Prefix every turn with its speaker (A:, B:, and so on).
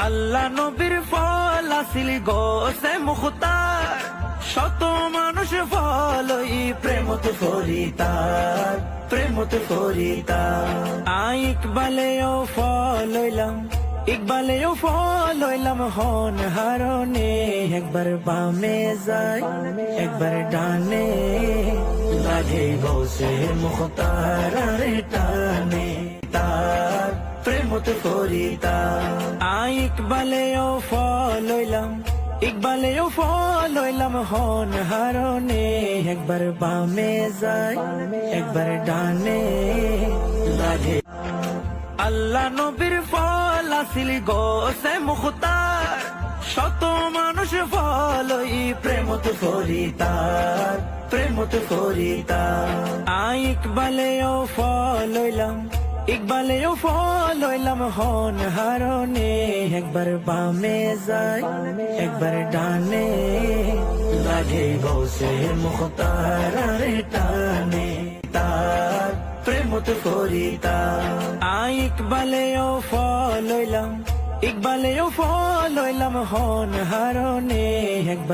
A: আল্লাহ নবীর ফল আসিল গোসে মুখতার, শত মানুষ ফলই প্রেমত ফরিতার, প্রেমত ফরিতার। ইকবালেও ফল হইলাম, ইকবালেও ফল হইলাম হন হারনে। একবার বামে যায় একবার ডানে, লাগে গোসে মুখতার আরে টানে তার, প্রেমত ফরিতার। ইকবালেও ফল হইলাম, ইকবালেও ফল হইলাম হন হারনে। একবার বামে যায় একবার ডানে, লাগে আল্লাহ নবীর ফল আসিল গোসে মুখতার, শত মানুষ ফলই প্রেমত ফরিতার, প্রেমত ফরিতার। ইকবালেও ফল হইলাম, ইকবালেও ফল হইলাম হন হারনে। একবার বামে যায় একবার ডানে, লাগে গোসে মুখতার আরে টানে তার, প্রেমত ফরিতার। ইকবালেও ফল হইলাম, ইকবালেও ফল হইলাম হন হারনে। একবার